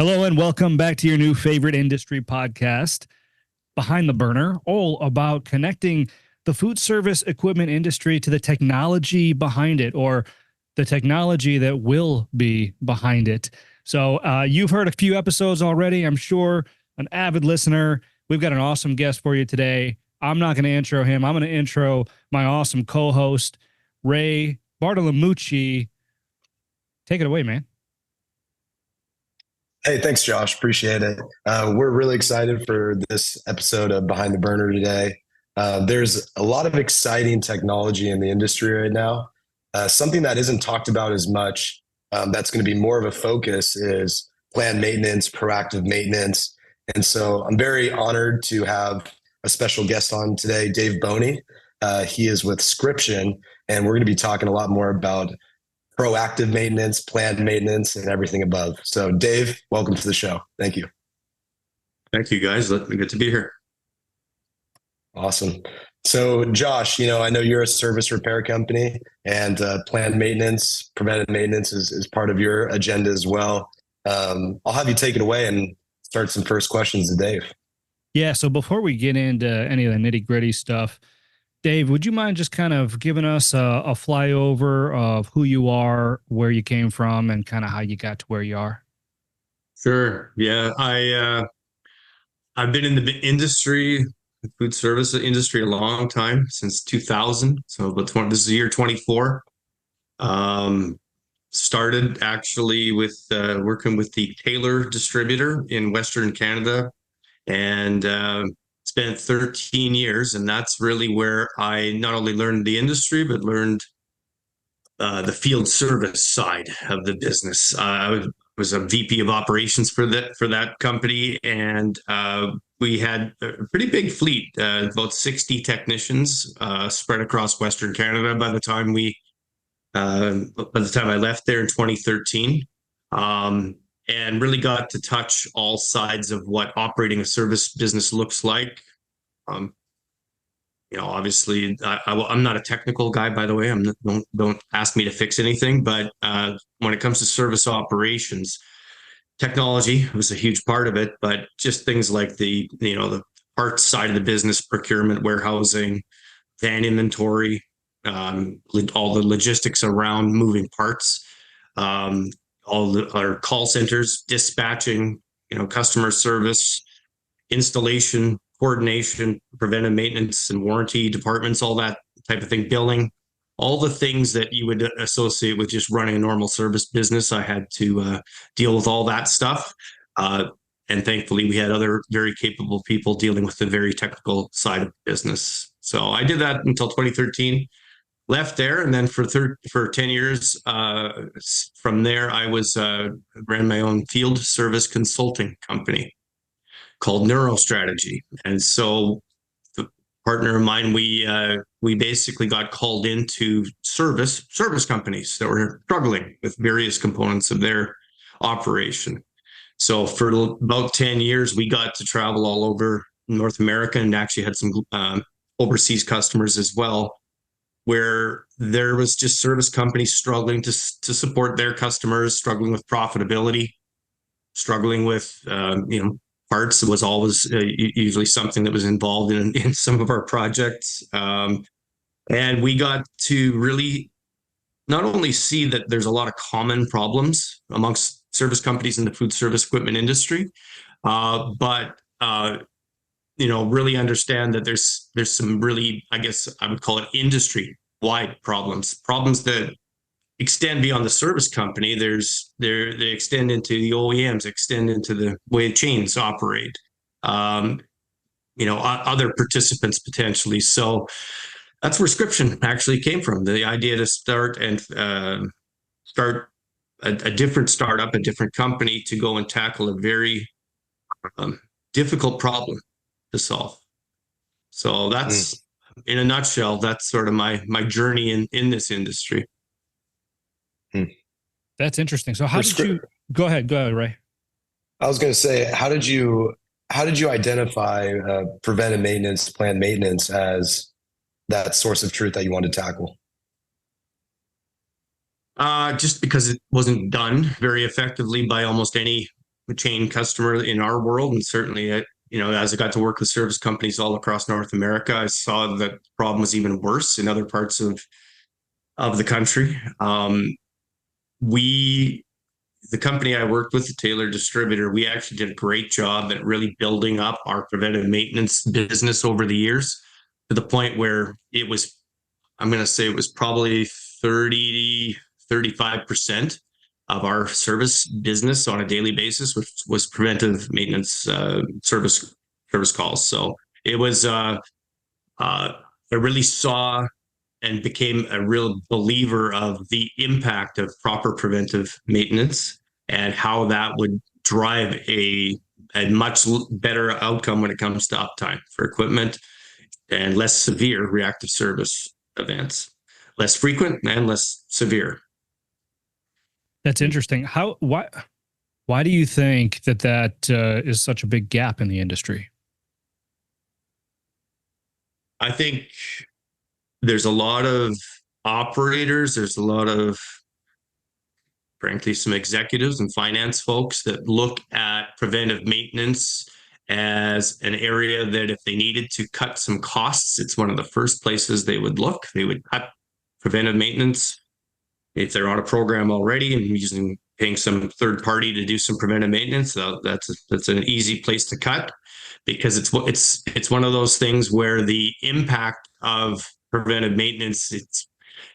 Hello and welcome back to your new favorite industry podcast, Behind the Burner, all about connecting the food service equipment industry to the technology behind it, or the technology that will be behind it. So you've heard a few episodes already, I'm sure, an avid listener. We've got an awesome guest for you today. I'm not going to intro him. I'm going to intro my awesome co-host, Ray Bartolomucci. Take it away, man. Hey, thanks, Josh. Appreciate it. We're really excited for this episode of Behind the Burner today. There's a lot of exciting technology in the industry right now. Something that isn't talked about as much, that's going to be more of a focus, is planned maintenance, proactive maintenance. And so I'm very honored to have a special guest on today, Dave Bohne. He is with Scription, and we're going to be talking a lot more about proactive maintenance, planned maintenance, and everything above. So Dave, welcome to the show. Thank you. Thank you, guys. Good to be here. Awesome. So Josh, I know you're a service repair company, and planned maintenance, preventive maintenance is part of your agenda as well. I'll have you take it away and start some first questions to Dave. Yeah, so before we get into any of the nitty gritty stuff, Dave, would you mind just kind of giving us a flyover of who you are, where you came from, and kind of how you got to where you are? Sure. Yeah, I've been in the industry, food service industry, a long time, since 2000. So, but this is the year 24. Started actually with working with the Taylor distributor in Western Canada, and spent 13 years, and that's really where I not only learned the industry, but learned the field service side of the business. I was a VP of operations for that company, and we had a pretty big fleet, about 60 technicians spread across Western Canada by the time I left there in 2013. And really got to touch all sides of what operating a service business looks like. Obviously, I'm not a technical guy, by the way. Don't ask me to fix anything. But when it comes to service operations, technology was a huge part of it. But just things like the parts side of the business, procurement, warehousing, van inventory, all the logistics around moving parts. Our call centers, dispatching, customer service, installation, coordination, preventive maintenance and warranty departments, all that type of thing, billing, all the things that you would associate with just running a normal service business. I had to deal with all that stuff. And thankfully, we had other very capable people dealing with the very technical side of the business. So I did that until 2013. Left there, and then for 10 years from there, I ran my own field service consulting company called NeuroStrategy. And so the partner of mine, we basically got called into service companies that were struggling with various components of their operation. So for about 10 years, we got to travel all over North America, and actually had some overseas customers as well, where there was just service companies struggling to support their customers, struggling with profitability, struggling with, parts. It was always usually something that was involved in some of our projects. And we got to really not only see that there's a lot of common problems amongst service companies in the food service equipment industry, but really understand that there's some really, I guess I would call it, industry-wide problems that extend beyond the service company. They extend into the OEMs, extend into the way chains operate, other participants potentially. So that's where Scription actually came from. The idea to start a different startup, a different company, to go and tackle a very difficult problem to solve. So that's, in a nutshell, that's sort of my journey in this industry. That's interesting. So how did you go ahead, Ray? I was going to say, how did you identify preventive maintenance, planned maintenance as that source of truth that you wanted to tackle? Just because it wasn't done very effectively by almost any chain customer in our world, and certainly, as I got to work with service companies all across North America, I saw that the problem was even worse in other parts of the country. The company I worked with, the Taylor distributor, we actually did a great job at really building up our preventive maintenance business over the years to the point where I'm going to say it was probably 35% of our service business on a daily basis, which was preventive maintenance service calls. So it was, I really saw and became a real believer of the impact of proper preventive maintenance and how that would drive a much better outcome when it comes to uptime for equipment and less severe reactive service events, less frequent and less severe. That's interesting. Why do you think that is such a big gap in the industry? I think there's a lot of operators, there's a lot of, frankly, some executives and finance folks that look at preventive maintenance as an area that if they needed to cut some costs, it's one of the first places they would look. They would cut preventive maintenance. If they're on a program already and paying some third party to do some preventive maintenance, that's an easy place to cut, because it's one of those things where the impact of preventive maintenance, you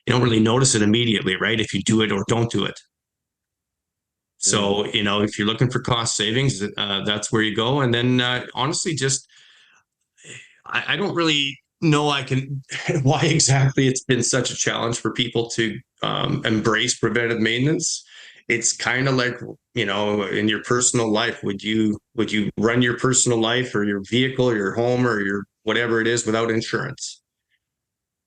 don't really notice it immediately, right? If you do it or don't do it. So, if you're looking for cost savings, that's where you go. And then honestly, I don't really know why exactly it's been such a challenge for people to embrace preventive maintenance. It's kind of like, in your personal life, would you run your personal life or your vehicle or your home or your whatever it is without insurance?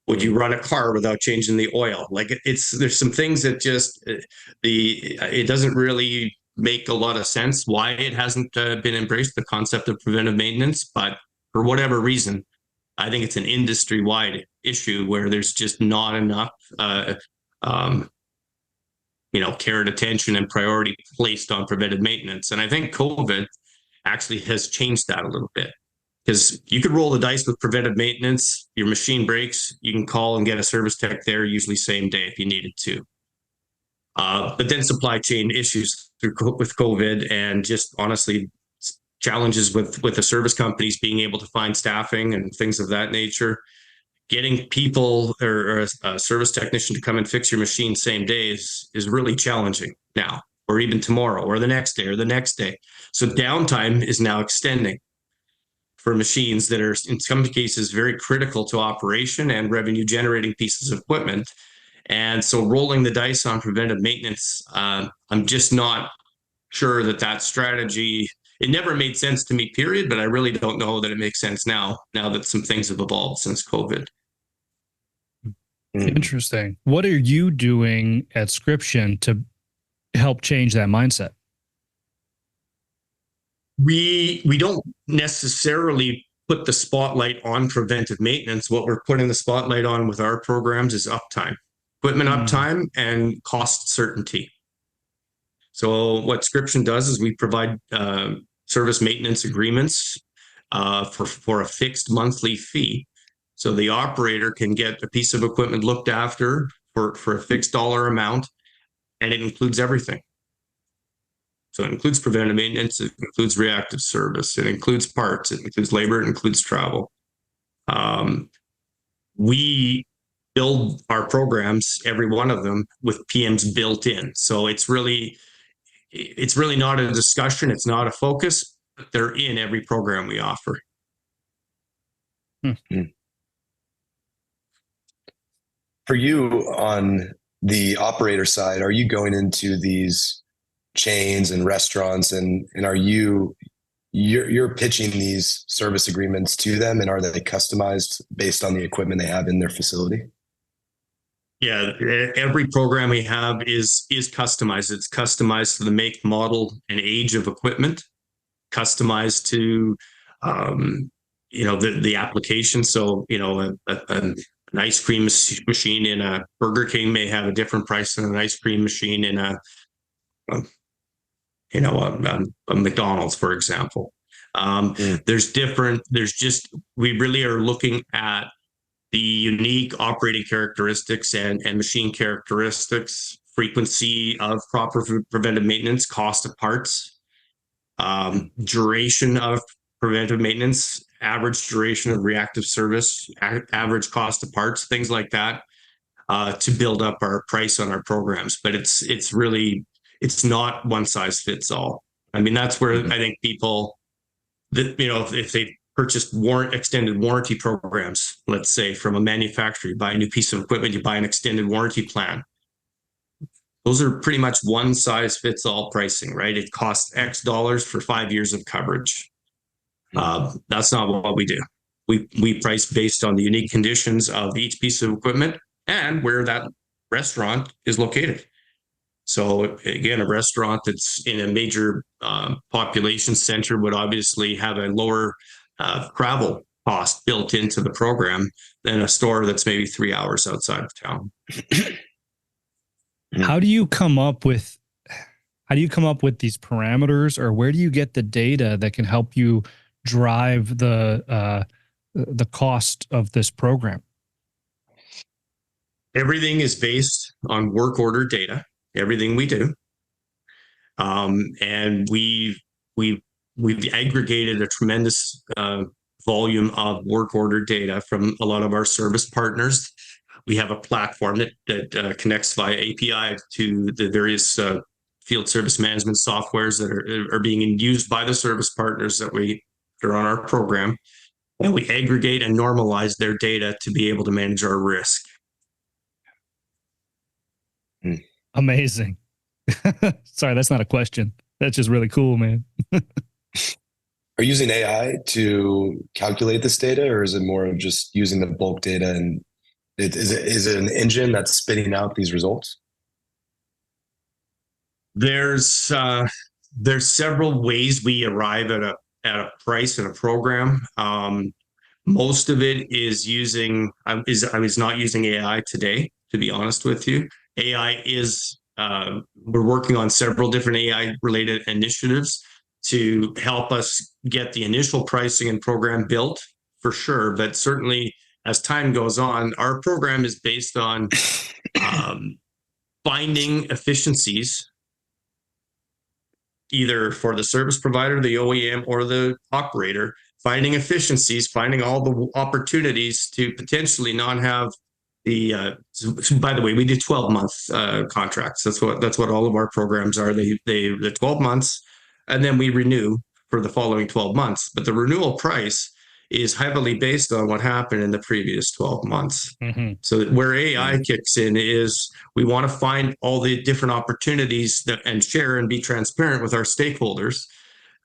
Would you run a car without changing the oil? Like there's some things that just it doesn't really make a lot of sense why it hasn't been embraced, the concept of preventive maintenance. But for whatever reason, I think it's an industry-wide issue where there's just not enough, care and attention and priority placed on preventive maintenance. And I think COVID actually has changed that a little bit. Because you could roll the dice with preventive maintenance, your machine breaks, you can call and get a service tech there, usually same day if you needed to. But then supply chain issues with COVID and just honestly challenges with the service companies being able to find staffing and things of that nature. Getting people or a service technician to come and fix your machine same day is really challenging now, or even tomorrow, or the next day, or the next day. So downtime is now extending for machines that are in some cases very critical to operation and revenue generating pieces of equipment. And so rolling the dice on preventive maintenance, I'm just not sure that strategy, it never made sense to me, period, but I really don't know that it makes sense now that some things have evolved since COVID. Interesting. What are you doing at Scription to help change that mindset? We don't necessarily put the spotlight on preventive maintenance. What we're putting the spotlight on with our programs is uptime, equipment uptime, and cost certainty. So what Scription does is we provide service maintenance agreements for a fixed monthly fee. So the operator can get a piece of equipment looked after for a fixed dollar amount, and it includes everything. So it includes preventive maintenance, it includes reactive service, it includes parts, it includes labor, it includes travel. We build our programs, every one of them, with PMs built in. So it's really not a discussion, it's not a focus, but they're in every program we offer. For you on the operator side, are you going into these chains and restaurants and are you're pitching these service agreements to them, and are they customized based on the equipment they have in their facility? Yeah, every program we have is customized. It's customized to the make, model, and age of equipment, customized to the application. So an ice cream machine in a Burger King may have a different price than an ice cream machine in a McDonald's, for example. We really are looking at the unique operating characteristics and machine characteristics, frequency of proper preventive maintenance, cost of parts, duration of preventive maintenance, average duration of reactive service, average cost of parts, things like that, to build up our price on our programs. But it's not one size fits all. I mean, that's where I think people that, if they purchased extended warranty programs, let's say from a manufacturer, you buy a new piece of equipment, you buy an extended warranty plan. Those are pretty much one size fits all pricing, right? It costs X dollars for 5 years of coverage. That's not what we do. We price based on the unique conditions of each piece of equipment and where that restaurant is located. So again, a restaurant that's in a major population center would obviously have a lower travel cost built into the program than a store that's maybe 3 hours outside of town. How do you come up with these parameters, or where do you get the data that can help you drive the cost of this program? Everything is based on work order data. Everything we do, and we've aggregated a tremendous volume of work order data from a lot of our service partners. We have a platform that connects via API to the various field service management softwares that are being used by the service partners that are on our program, and we aggregate and normalize their data to be able to manage our risk. Amazing. Sorry, that's not a question. That's just really cool, man. Are you using AI to calculate this data, or is it more of just using the bulk data, and is it an engine that's spitting out these results? There's several ways we arrive at a price in a program. Most of it is I was not using AI today, to be honest with you. AI is, we're working on several different AI related initiatives to help us get the initial pricing and program built, for sure. But certainly as time goes on, our program is based on finding efficiencies, either for the service provider, the OEM, or the operator, finding efficiencies, finding all the opportunities to potentially not have by the way, we do 12-month contracts. That's what all of our programs are. The 12 months, and then we renew for the following 12 months. But the renewal price is heavily based on what happened in the previous 12 months. Mm-hmm. So where AI kicks in is we want to find all the different opportunities and share and be transparent with our stakeholders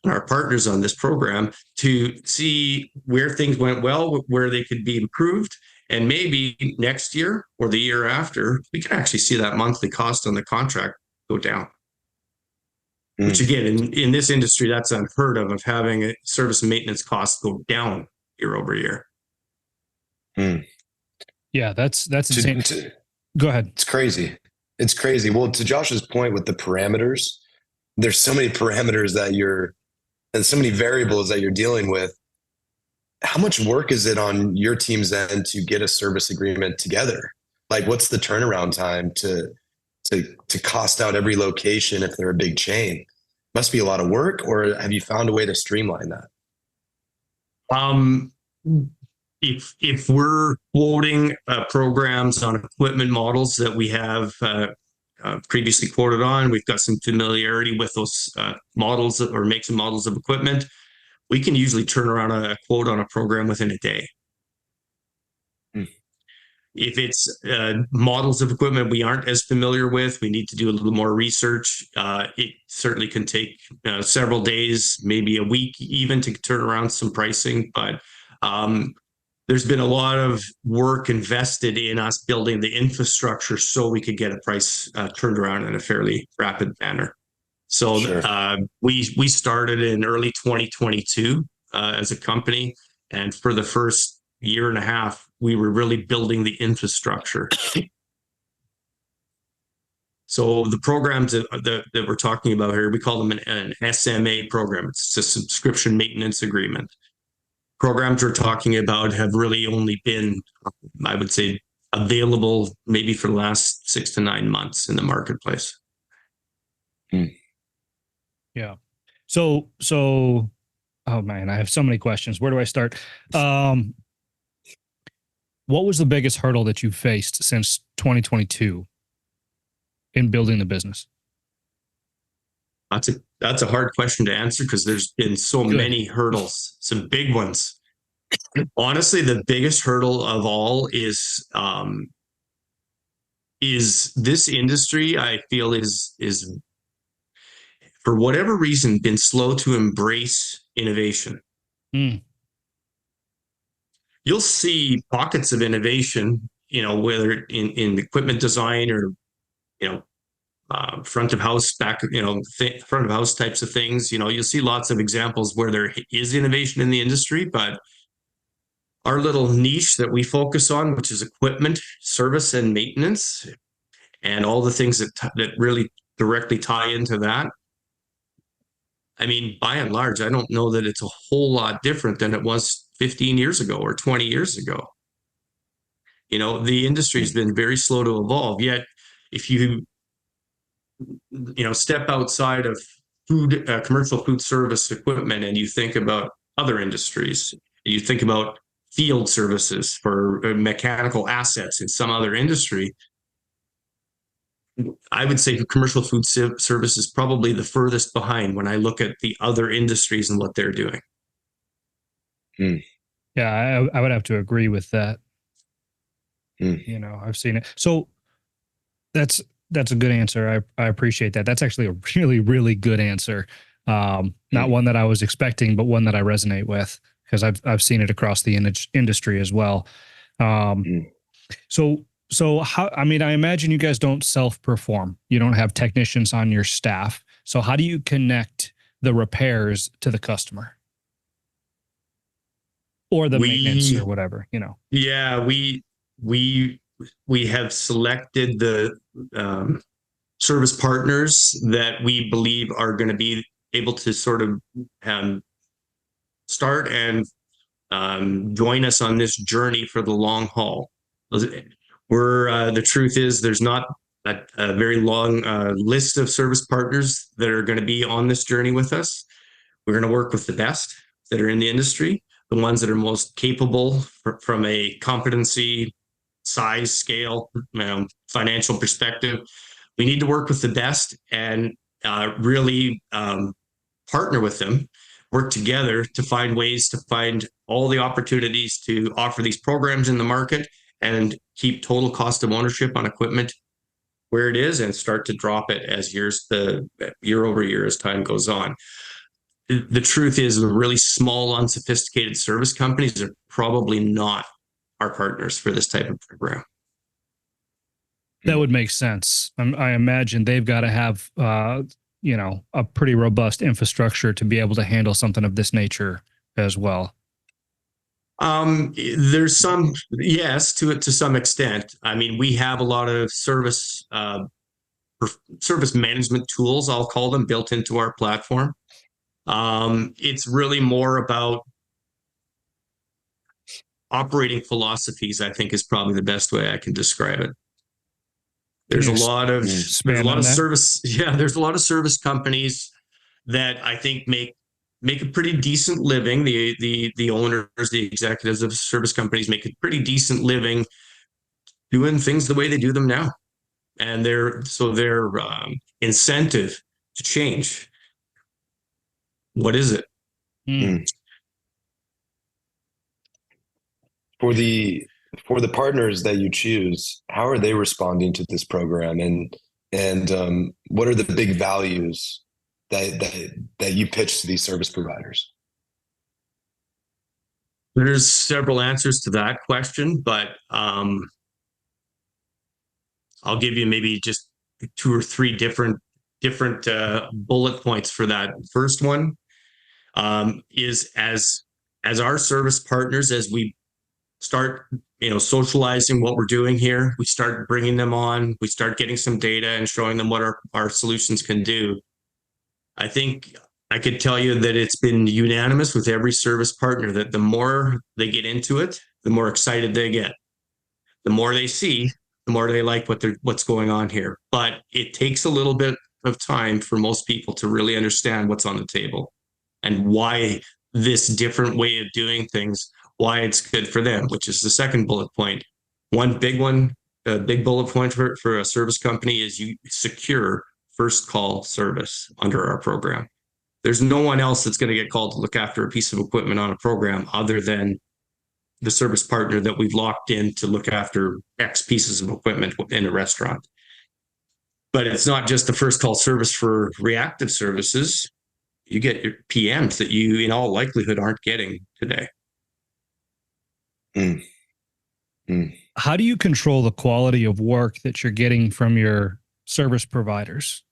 and our partners on this program to see where things went well, where they could be improved. And maybe next year or the year after, we can actually see that monthly cost on the contract go down. Which again, in this industry, that's unheard of having a service and maintenance costs go down year over year. Yeah, that's insane. Go ahead. It's crazy. It's crazy. Well, to Josh's point with the parameters, there's so many parameters and so many variables that you're dealing with. How much work is it on your team's end to get a service agreement together? Like, what's the turnaround time to cost out every location if they're a big chain? Must be a lot of work, or have you found a way to streamline that? If we're quoting programs on equipment models that we have previously quoted on, we've got some familiarity with those models or makes and models of equipment, we can usually turn around a quote on a program within a day. If it's models of equipment we aren't as familiar with, we need to do a little more research. It certainly can take several days, maybe a week even, to turn around some pricing. But there's been a lot of work invested in us building the infrastructure so we could get a price turned around in a fairly rapid manner. So sure. We started in early 2022 as a company, and for the first year and a half, we were really building the infrastructure. So the programs that we're talking about here, we call them an SMA program. It's a subscription maintenance agreement. Programs we're talking about have really only been, I would say, available maybe for the last 6 to 9 months in the marketplace. Yeah. So, oh man, I have so many questions. Where do I start? What was the biggest hurdle that you faced since 2022 in building the business? That's a hard question to answer because there's been so many hurdles, some big ones. Honestly, the biggest hurdle of all is this industry, I feel is for whatever reason been slow to embrace innovation. You'll see pockets of innovation, whether in equipment design or, front of house, front of house types of things. You'll see lots of examples where there is innovation in the industry, but our little niche that we focus on, which is equipment, service, and maintenance, and all the things that really directly tie into that. I mean, by and large, I don't know that it's a whole lot different than it was 15 years ago or 20 years ago. The industry has been very slow to evolve. Yet, if you step outside of commercial food service equipment, and you think about other industries, you think about field services for mechanical assets in some other industry, I would say commercial food service is probably the furthest behind when I look at the other industries and what they're doing. Yeah, I would have to agree with that. I've seen it. So that's a good answer. I appreciate that. That's actually a really, really good answer. Not one that I was expecting, but one that I resonate with because I've seen it across the industry as well. So how, I imagine you guys don't self-perform. You don't have technicians on your staff. So how do you connect the repairs to the customer or the maintenance or whatever, Yeah, we have selected the service partners that we believe are going to be able to sort of start and join us on this journey for the long haul. The truth is there's not a very long list of service partners that are going to be on this journey with us. We're going to work with the best that are in the industry, the ones that are most capable from a competency, size, scale, financial perspective. We need to work with the best and really partner with them, work together to find ways to find all the opportunities to offer these programs in the market and keep total cost of ownership on equipment where it is and start to drop it as year over year as time goes on. The truth is, the really small, unsophisticated service companies are probably not our partners for this type of program. That would make sense. I imagine they've got to have, a pretty robust infrastructure to be able to handle something of this nature as well. There's some, yes, to some extent. We have a lot of service management tools, I'll call them, built into our platform. It's really more about operating philosophies, I think, is probably the best way I can describe it. There's a lot of service. Yeah, there's a lot of service companies that I think make a pretty decent living. The owners, the executives of service companies make a pretty decent living doing things the way they do them now, and their incentive to change. What is it? For the partners that you choose, how are they responding to this program, and what are the big values that you pitch to these service providers? There's several answers to that question, but I'll give you maybe just 2 or 3 different bullet points for that. First one is as our service partners, as we start socializing what we're doing here. We start bringing them on. We start getting some data and showing them what our solutions can do. I think I could tell you that it's been unanimous with every service partner that the more they get into it, the more excited they get. The more they see, the more they like what's going on here. But it takes a little bit of time for most people to really understand what's on the table and why this different way of doing things, why it's good for them, which is the second bullet point. One big one, a big bullet point for a service company is you secure first call service under our program. There's no one else that's going to get called to look after a piece of equipment on a program other than the service partner that we've locked in to look after X pieces of equipment in a restaurant. But it's not just the first call service for reactive services. You get your PMs that you, in all likelihood, aren't getting today. How do you control the quality of work that you're getting from your service providers?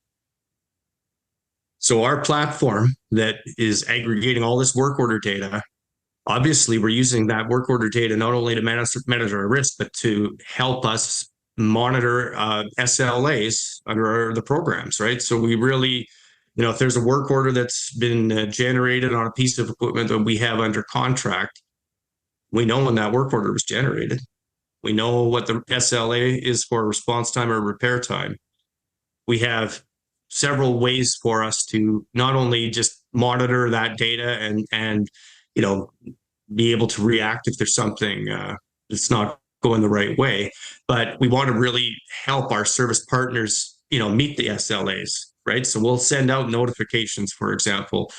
So our platform that is aggregating all this work order data, obviously we're using that work order data not only to manage our risk, but to help us monitor SLAs under the programs, right? So we really, if there's a work order that's been generated on a piece of equipment that we have under contract, we know when that work order was generated. We know what the SLA is for response time or repair time. We have several ways for us to not only just monitor that data and be able to react if there's something that's not going the right way, but we want to really help our service partners, meet the SLAs, right? So we'll send out notifications, for example.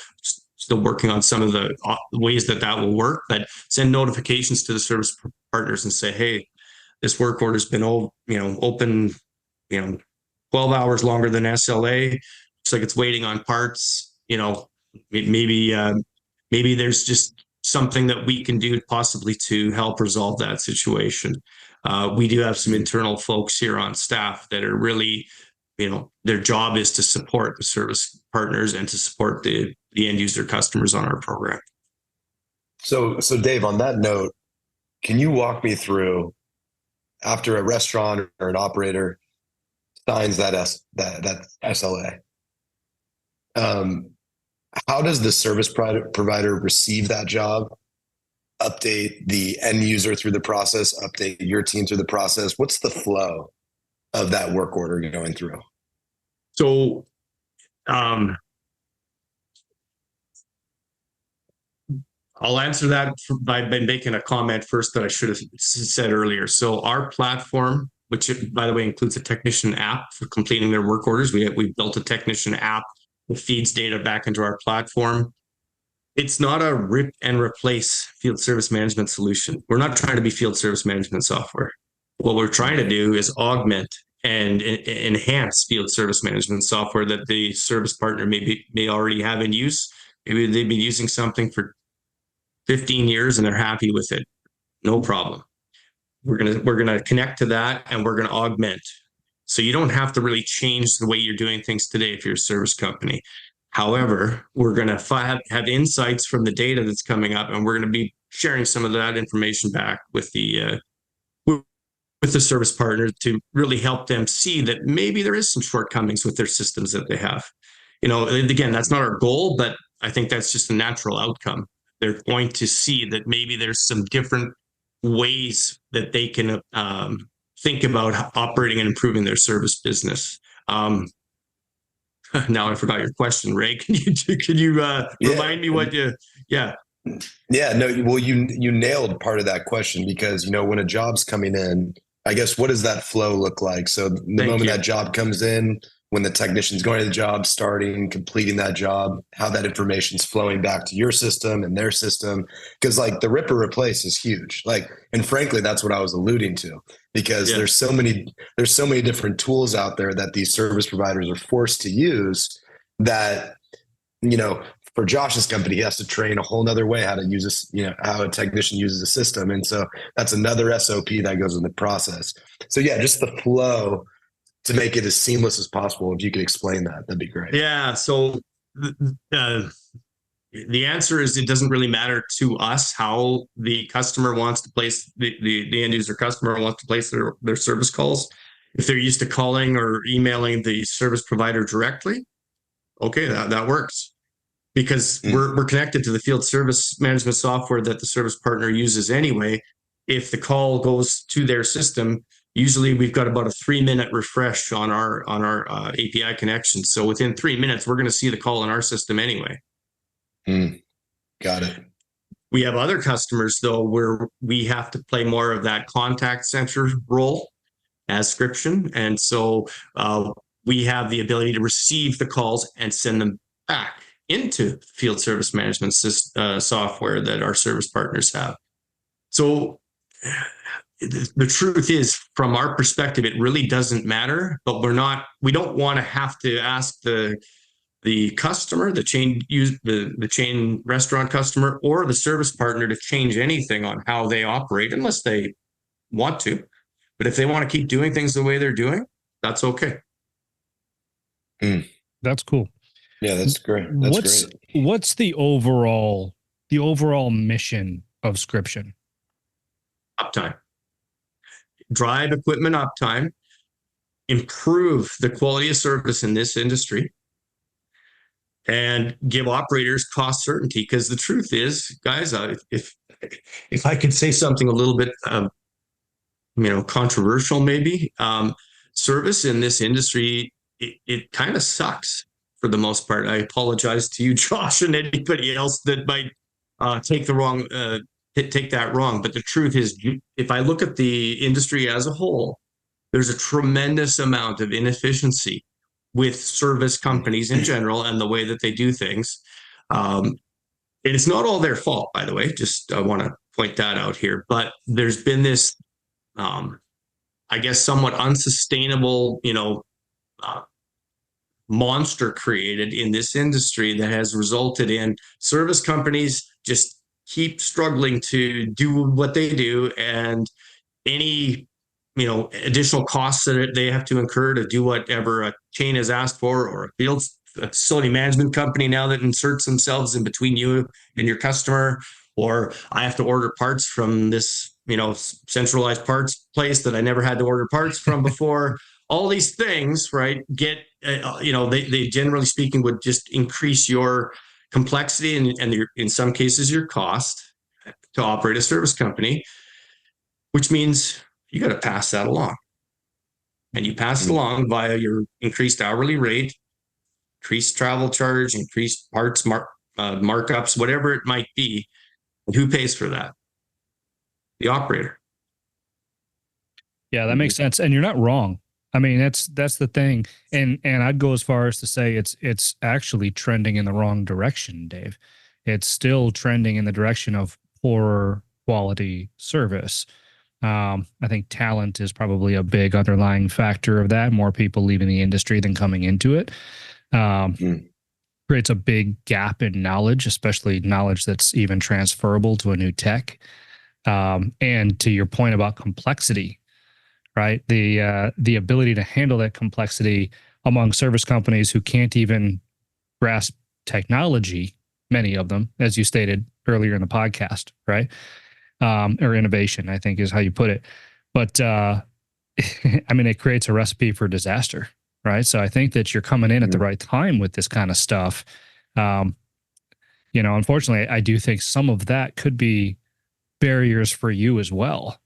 Still working on some of the ways that will work, but send notifications to the service partners and say, hey, this work order's been open 12 hours longer than SLA. Looks like it's waiting on parts. Maybe there's just something that we can do possibly to help resolve that situation. We do have some internal folks here on staff that are really, their job is to support the service partners and to support the end user customers on our program. So Dave, on that note, can you walk me through, after a restaurant or an operator signs that SLA, how does the service provider receive that job, update the end user through the process, update your team through the process? What's the flow of that work order going through? So I'll answer that by making a comment first that I should have said earlier. So our platform, which by the way includes a technician app for completing their work orders, we built a technician app that feeds data back into our platform. It's not a rip and replace field service management solution. We're not trying to be field service management software. What we're trying to do is augment and enhance field service management software that the service partner may already have in use. Maybe they've been using something for 15 years and they're happy with it. No problem. We're gonna connect to that and we're gonna augment. So you don't have to really change the way you're doing things today if you're a service company. However, we're gonna have insights from the data that's coming up, and we're gonna be sharing some of that information back with the service partner to really help them see that maybe there is some shortcomings with their systems that they have. Again, that's not our goal, but I think that's just a natural outcome. They're going to see that maybe there's some different ways that they can think about operating and improving their service business. Now I forgot your question, Ray. Can you remind me what you? Yeah. Yeah. No. Well, you nailed part of that question, because when a job's coming in, I guess, what does that flow look like? So the moment that job comes in, when the technician's going to the job, starting, completing that job, how that information's flowing back to your system and their system. Because the rip or replace is huge. And frankly, that's what I was alluding to, because there's so many different tools out there that these service providers are forced to use that, for Josh's company, he has to train a whole nother way how to use this, how a technician uses a system. And so that's another SOP that goes in the process. So yeah, just the flow to make it as seamless as possible. If you could explain that, that'd be great. Yeah. So the answer is it doesn't really matter to us how the customer wants to place the end user customer wants to place their service calls. If they're used to calling or emailing the service provider directly, okay, that works, because we're connected to the field service management software that the service partner uses anyway. If the call goes to their system, usually we've got about a 3-minute refresh on our API connection. So within 3 minutes, we're going to see the call in our system anyway. Got it. We have other customers, though, where we have to play more of that contact center role as Scription. And so we have the ability to receive the calls and send them back into field service management software that our service partners have. So the truth is, from our perspective, it really doesn't matter, but we don't want to have to ask the customer, the chain restaurant customer, or the service partner to change anything on how they operate unless they want to. But if they want to keep doing things the way they're doing, that's okay. That's cool. Yeah, that's great. That's great. What's the overall mission of Scription? Uptime. Drive equipment uptime, improve the quality of service in this industry, and give operators cost certainty. Because the truth is, guys, if I could say something a little bit, controversial, maybe, service in this industry, it kind of sucks for the most part. I apologize to you, Josh, and anybody else that might take that wrong. But the truth is, if I look at the industry as a whole, there's a tremendous amount of inefficiency with service companies in general and the way that they do things. And it's not all their fault, by the way. Just I want to point that out here. But there's been this, I guess, somewhat unsustainable, monster created in this industry that has resulted in service companies just keep struggling to do what they do, and any additional costs that they have to incur to do whatever a chain has asked for, or a facility management company now that inserts themselves in between you and your customer, or I have to order parts from this centralized parts place that I never had to order parts from before. All these things, right, get they generally speaking would just increase your complexity and in some cases your cost to operate a service company, which means you got to pass that along. And you pass it along via your increased hourly rate, increased travel charge, increased parts markups, whatever it might be. And who pays for that? The operator. Yeah, that makes sense. And you're not wrong. I mean, that's the thing. And I'd go as far as to say it's actually trending in the wrong direction, Dave. It's still trending in the direction of poorer quality service. I think talent is probably a big underlying factor of that. More people leaving the industry than coming into it. Creates a big gap in knowledge, especially knowledge that's even transferable to a new tech. And to your point about complexity, right? The ability to handle that complexity among service companies who can't even grasp technology, many of them, as you stated earlier in the podcast, right? Or innovation, I think is how you put it. But I mean, it creates a recipe for disaster, right? So I think that you're coming in at the right time with this kind of stuff. Unfortunately, I do think some of that could be barriers for you as well.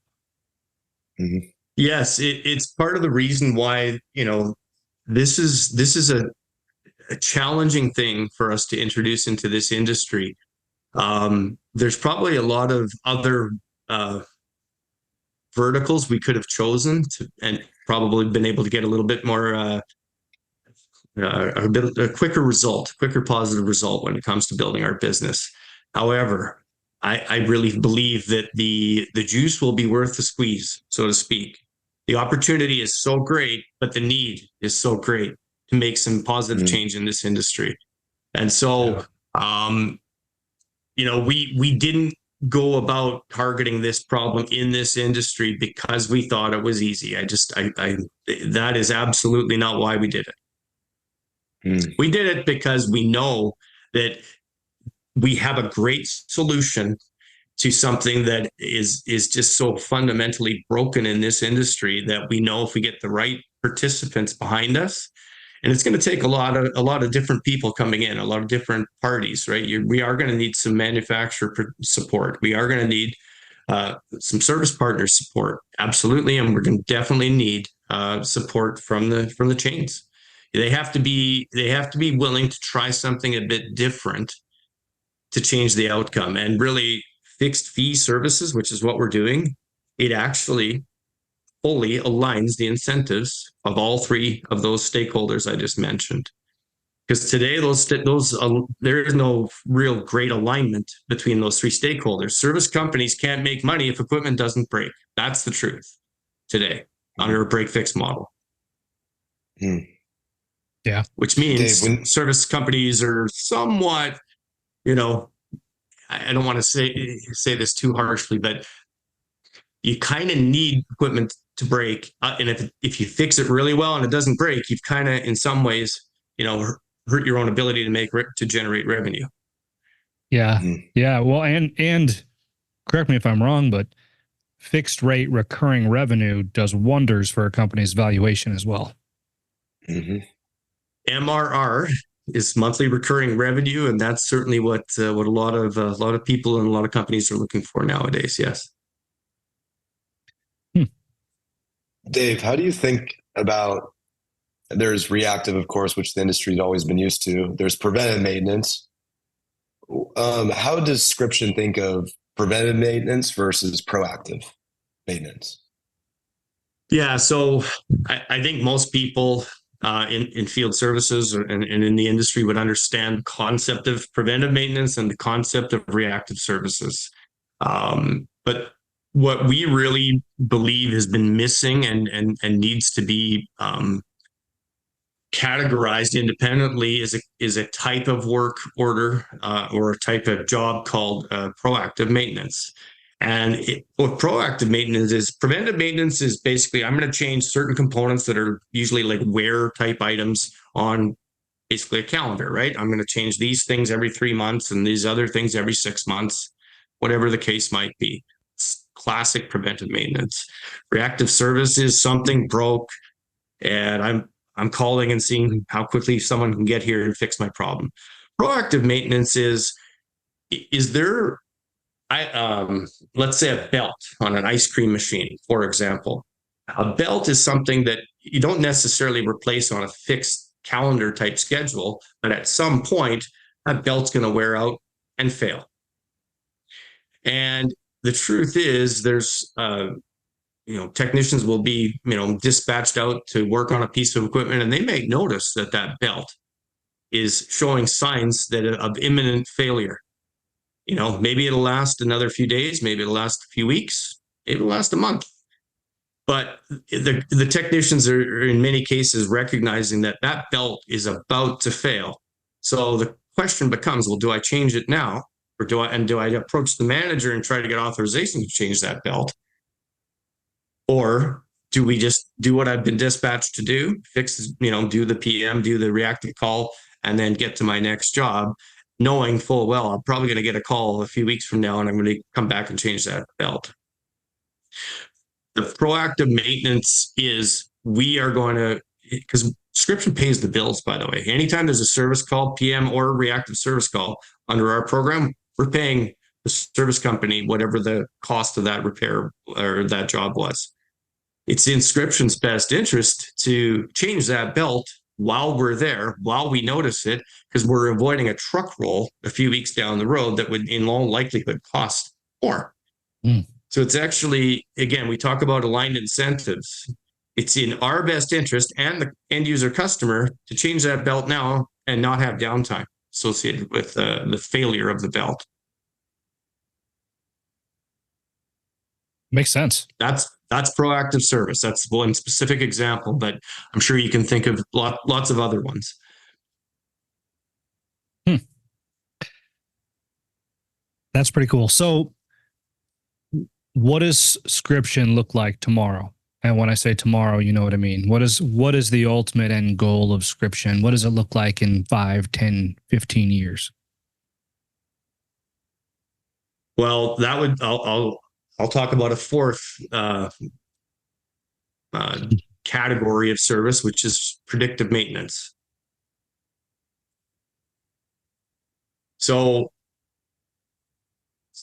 Mm-hmm. Yes, it's part of the reason why, this is a challenging thing for us to introduce into this industry. There's probably a lot of other verticals we could have chosen and probably been able to get a little bit more a quicker positive result when it comes to building our business. However, I really believe that the juice will be worth the squeeze, so to speak. The opportunity is so great, but the need is so great to make some positive change in this industry. And so, we didn't go about targeting this problem in this industry because we thought it was easy. That is absolutely not why we did it. We did it because we know that we have a great solution to something that is just so fundamentally broken in this industry that we know if we get the right participants behind us, and it's going to take a lot of different people coming in, a lot of different parties, right? We are going to need some manufacturer support. We are going to need some service partner support, absolutely, and we're going to definitely need support from the chains. They have to be willing to try something a bit different to change the outcome. And really, fixed fee services, which is what we're doing, it actually fully aligns the incentives of all three of those stakeholders I just mentioned. Because today, there is no real great alignment between those three stakeholders. Service companies can't make money if equipment doesn't break. That's the truth today under a break-fix model. Yeah. Which means service companies are somewhat, I don't want to say this too harshly, but you kind of need equipment to break. And if you fix it really well and it doesn't break, you've kind of, in some ways, hurt your own ability to generate revenue. Yeah. Yeah. Well, and correct me if I'm wrong, but fixed rate recurring revenue does wonders for a company's valuation as well. MRR is monthly recurring revenue, and that's certainly what a lot of people and a lot of companies are looking for nowadays. Yes. Dave, how do you think about, there's reactive, of course, which the industry's always been used to. There's preventive maintenance. How does Scription think of preventive maintenance versus proactive maintenance? Yeah, so I think most people in field services and in the industry would understand the concept of preventive maintenance and the concept of reactive services. But what we really believe has been missing and needs to be categorized independently is a type of work order or a type of job called proactive maintenance. And what proactive maintenance is, preventive maintenance is basically, I'm going to change certain components that are usually like wear type items on basically a calendar, right? I'm going to change these things every 3 months and these other things every 6 months, whatever the case might be. It's classic preventive maintenance. Reactive service is something broke and I'm calling and seeing how quickly someone can get here and fix my problem. Proactive maintenance is there, let's say a belt on an ice cream machine, for example. A belt is something that you don't necessarily replace on a fixed calendar type schedule, but at some point, that belt's going to wear out and fail. And the truth is, there's technicians will be, dispatched out to work on a piece of equipment, and they may notice that belt is showing signs of imminent failure. Maybe it'll last another few days, maybe it'll last a few weeks, maybe it'll last a month. But the technicians are in many cases recognizing that belt is about to fail. So the question becomes, well, do I change it now? Or do I approach the manager and try to get authorization to change that belt? Or do we just do what I've been dispatched to do, do the PM, do the reactive call, and then get to my next job, knowing full well I'm probably going to get a call a few weeks from now and I'm going to come back and change that belt. The proactive maintenance is we are going to, because Scription pays the bills, by the way. Anytime there's a service call, PM or reactive service call under our program, we're paying the service company whatever the cost of that repair or that job was. It's in Scription's best interest to change that belt while we're there, while we notice it, because we're avoiding a truck roll a few weeks down the road that would in all likelihood cost more. So it's actually, again, we talk about aligned incentives. It's in our best interest and the end user customer to change that belt now and not have downtime associated with the failure of the belt. Makes sense. That's proactive service. That's one specific example, but I'm sure you can think of lots of other ones. That's pretty cool. So what does Scription look like tomorrow? And when I say tomorrow, you know what I mean. What is the ultimate end goal of Scription? What does it look like in 5, 10, 15 years? Well, that would I'll talk about a fourth category of service, which is predictive maintenance. So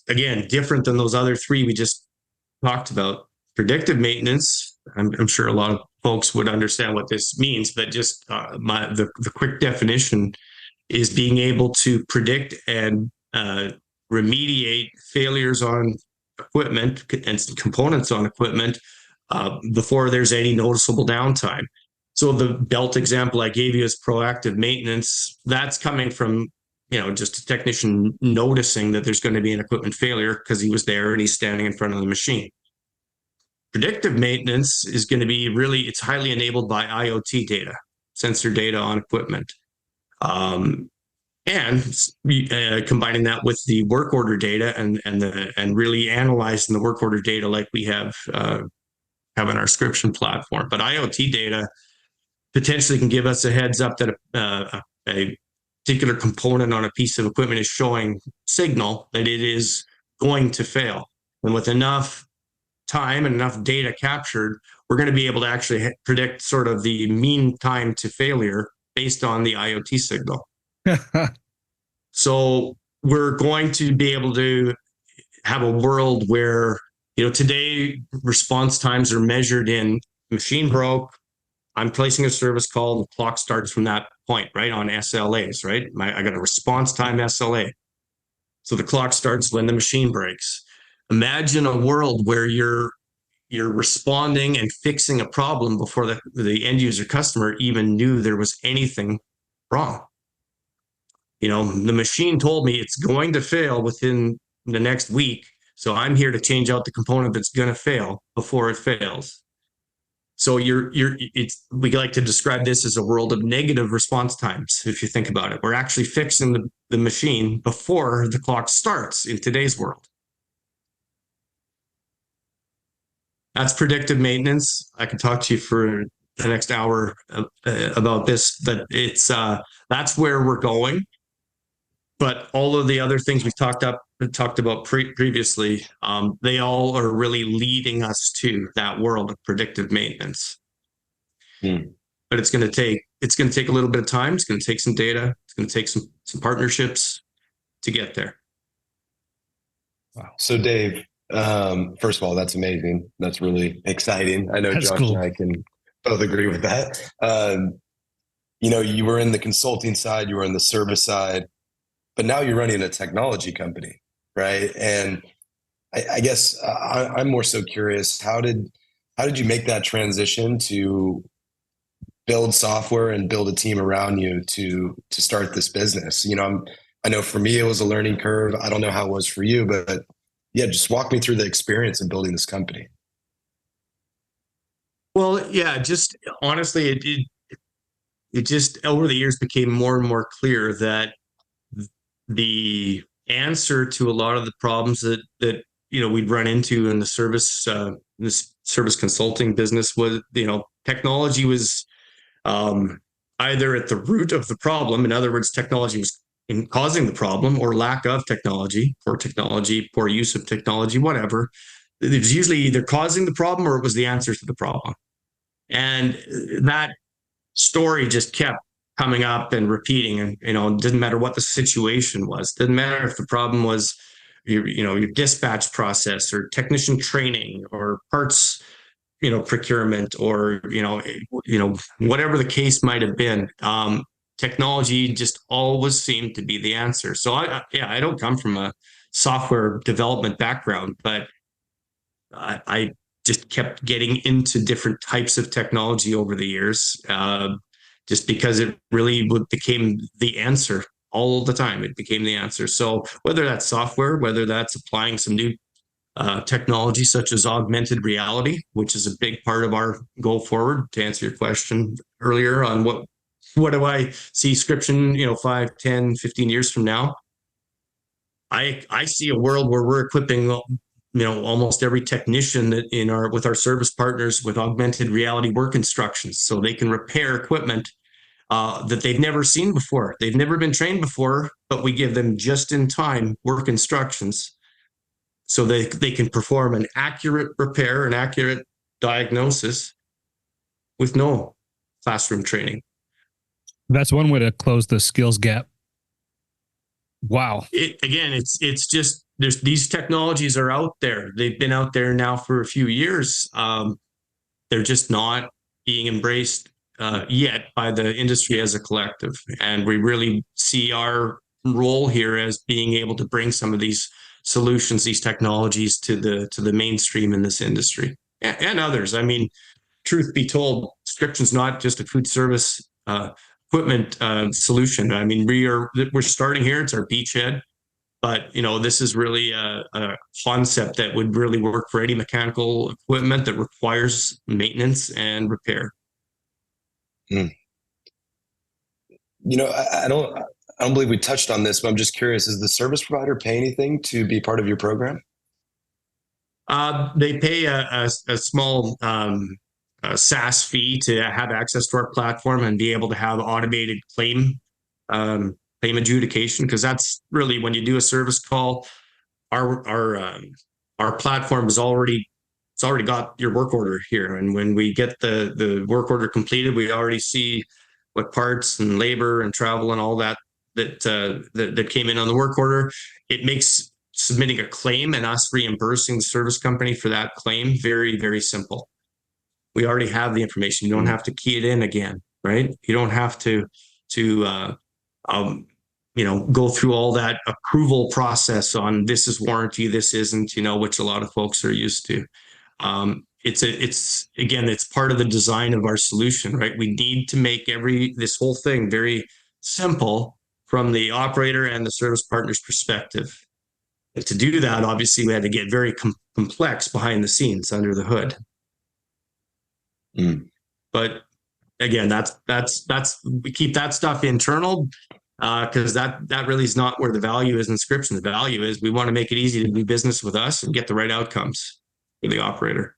again, different than those other three we just talked about. Predictive maintenance, I'm sure a lot of folks would understand what this means, but just the quick definition is being able to predict and remediate failures on equipment and components on equipment before there's any noticeable downtime. So the belt example I gave you is proactive maintenance. That's coming from, just a technician noticing that there's going to be an equipment failure because he was there and he's standing in front of the machine. Predictive maintenance is going to be it's highly enabled by IoT data, sensor data on equipment. And combining that with the work order data and really analyzing the work order data like we have in our Scription platform. But IoT data potentially can give us a heads up that a particular component on a piece of equipment is showing signal that it is going to fail. And with enough time and enough data captured, we're going to be able to actually predict sort of the mean time to failure based on the IoT signal. So we're going to be able to have a world where, today response times are measured in machine broke, I'm placing a service call, the clock starts from that point, right, on SLAs, right? I got a response time SLA. So the clock starts when the machine breaks. Imagine a world where you're responding and fixing a problem before the end user customer even knew there was anything wrong. The machine told me it's going to fail within the next week. So I'm here to change out the component that's going to fail before it fails. So we like to describe this as a world of negative response times. If you think about it, we're actually fixing the machine before the clock starts in today's world. That's predictive maintenance. I can talk to you for the next hour about this, but that's where we're going. But all of the other things we talked about previously, they all are really leading us to that world of predictive maintenance. But it's going to take a little bit of time. It's going to take some data. It's going to take some partnerships to get there. Wow. So Dave, first of all, that's amazing. That's really exciting. I know that's Josh cool. And I can both agree with that. You were in the consulting side, you were in the service side, but now you're running a technology company, right? And I guess I'm more so curious, how did you make that transition to build software and build a team around you to start this business? I know for me, it was a learning curve. I don't know how it was for you, but yeah, just walk me through the experience of building this company. Well, yeah, just honestly, it just over the years became more and more clear that the answer to a lot of the problems that we'd run into in the service consulting business was, technology was either at the root of the problem. In other words, technology was causing the problem, or lack of technology, poor use of technology, whatever. It was usually either causing the problem or it was the answer to the problem. And that story just kept coming up and repeating. And, it didn't matter what the situation was. Didn't matter if the problem was your dispatch process or technician training or parts, procurement or, whatever the case might have been. Technology just always seemed to be the answer. So I don't come from a software development background, but I just kept getting into different types of technology over the years, just because it really became the answer all the time. It became the answer. So whether that's software, whether that's applying some new technology such as augmented reality, which is a big part of our go forward, to answer your question earlier on what do I see Scription, 5, 10, 15 years from now? I see a world where we're equipping, almost every technician that with our service partners with augmented reality work instructions, so they can repair equipment that they've never seen before. They've never been trained before, but we give them just in time work instructions so they can perform an accurate repair, an accurate diagnosis with no classroom training. That's one way to close the skills gap. Wow. It's just, these technologies are out there. They've been out there now for a few years. They're just not being embraced yet by the industry as a collective. And we really see our role here as being able to bring some of these solutions, these technologies to the mainstream in this industry and others. I mean, truth be told, Scription's not just a food service equipment solution. I mean, we're starting here. It's our beachhead, but this is really a concept that would really work for any mechanical equipment that requires maintenance and repair. Mm. I don't believe we touched on this, but I'm just curious: does the service provider pay anything to be part of your program? They pay a small SaaS fee to have access to our platform and be able to have automated claim adjudication, because that's really, when you do a service call, our platform is already got your work order here, and when we get the work order completed, we already see what parts and labor and travel and all that came in on the work order. It makes submitting a claim and us reimbursing the service company for that claim very, very simple. We already have the information. You don't have to key it in again, right? You don't have to go through all that approval process on this is warranty, this isn't, which a lot of folks are used to. It's part of the design of our solution, right? We need to make this whole thing very simple from the operator and the service partner's perspective. And to do that, obviously, we had to get very complex behind the scenes, under the hood. Mm. But again, we keep that stuff internal, because that really is not where the value is in Scription. The value is we want to make it easy to do business with us and get the right outcomes for the operator.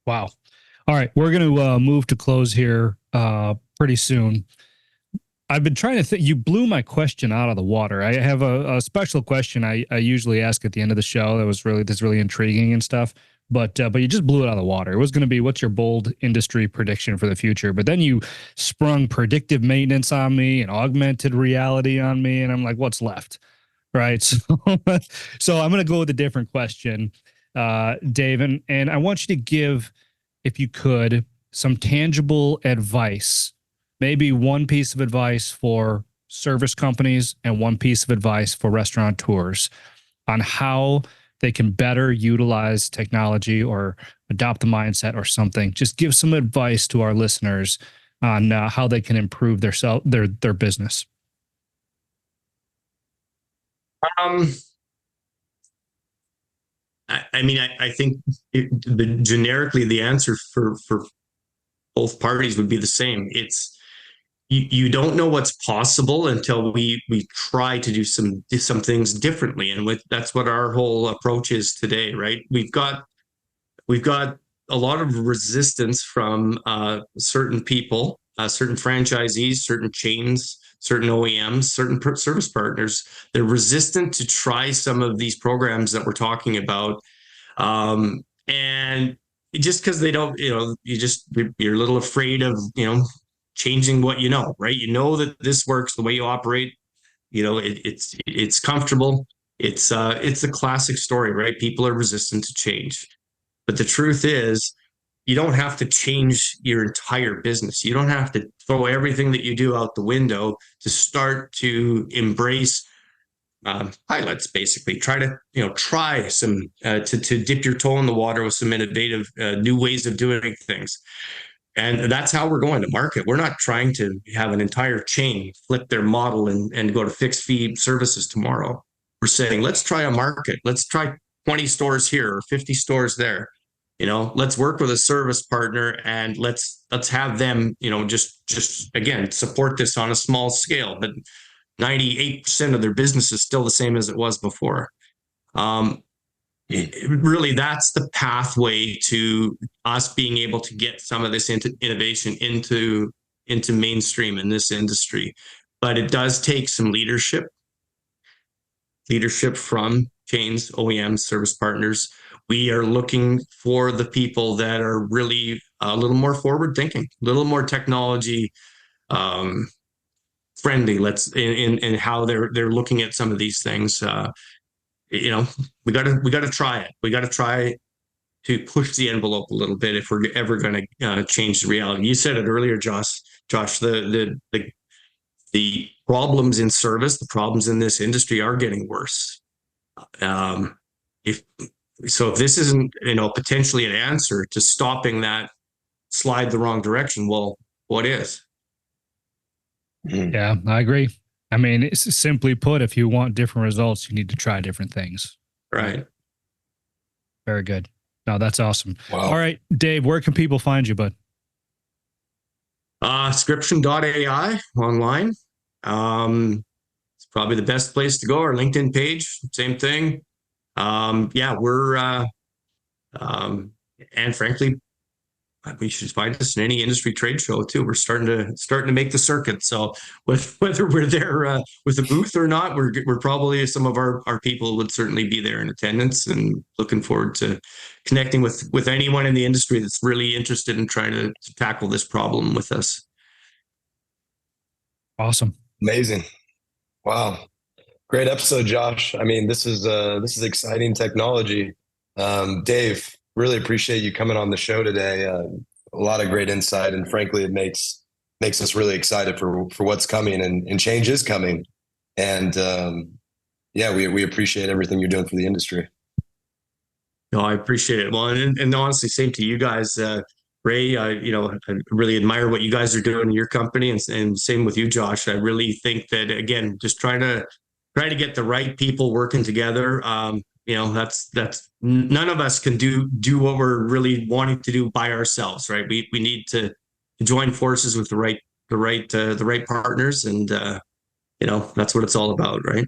Wow. All right. We're going to move to close here pretty soon. I've been trying to think. You blew my question out of the water. I have a special question I usually ask at the end of the show that's really intriguing and stuff. But you just blew it out of the water. It was going to be, what's your bold industry prediction for the future? But then you sprung predictive maintenance on me and augmented reality on me, and I'm like, what's left? Right. So I'm going to go with a different question, Dave, and I want you to give, if you could, some tangible advice, maybe one piece of advice for service companies and one piece of advice for restaurateurs on how they can better utilize technology or adopt the mindset or something. Just give some advice to our listeners on how they can improve their business. I think generically the answer for both parties would be the same. It's you don't know what's possible until we try to do some things differently, and that's what our whole approach is today, right? We've got a lot of resistance from certain people, certain franchisees, certain chains, certain OEMs, certain service partners. They're resistant to try some of these programs that we're talking about, and just because they don't, you're a little afraid of changing what right? That this works the way you operate. It's comfortable. It's a classic story, right? People are resistant to change, but the truth is, you don't have to change your entire business. You don't have to throw everything that you do out the window to start to embrace pilots. Basically, try some to dip your toe in the water with some innovative new ways of doing things. And that's how we're going to market. We're not trying to have an entire chain flip their model and go to fixed fee services tomorrow. We're saying, let's try a market. Let's try 20 stores here or 50 stores there. Let's work with a service partner and let's have them, just again, support this on a small scale. But 98% of their business is still the same as it was before. Really, that's the pathway to us being able to get some of this innovation into mainstream in this industry. But it does take some leadership. leadership from chains, OEMs, service partners. We are looking for the people that are really a little more forward thinking, a little more technology friendly. In how they're looking at some of these things. We got to try it. We got to try to push the envelope a little bit if we're ever going to change the reality. You said it earlier, Josh. The problems in service, the problems in this industry are getting worse. If this isn't, potentially an answer to stopping that slide the wrong direction, well, what is? Yeah, I agree. I mean, it's simply put, if you want different results, you need to try different things. Right. Very good. No, that's awesome. Wow. All right, Dave, where can people find you, bud? Scription.ai online. It's probably the best place to go. Our LinkedIn page, same thing. We're and frankly, we should find us in any industry trade show too. We're starting to make the circuit. So whether we're there with a booth or not, we're probably, some of our people would certainly be there in attendance, and looking forward to connecting with anyone in the industry that's really interested in trying to tackle this problem with us. Awesome. Amazing. Wow. Great episode, Josh. I mean, this is exciting technology. Dave, really appreciate you coming on the show today. A lot of great insight, and frankly, it makes us really excited for what's coming, and change is coming. And we appreciate everything you're doing for the industry. No, I appreciate it. Well, and honestly, same to you guys. Ray, I really admire what you guys are doing in your company, and same with you, Josh. I really think that, again, just trying to get the right people working together. That's none of us can do what we're really wanting to do by ourselves, right? We need to join forces with the right partners, and that's what it's all about, right?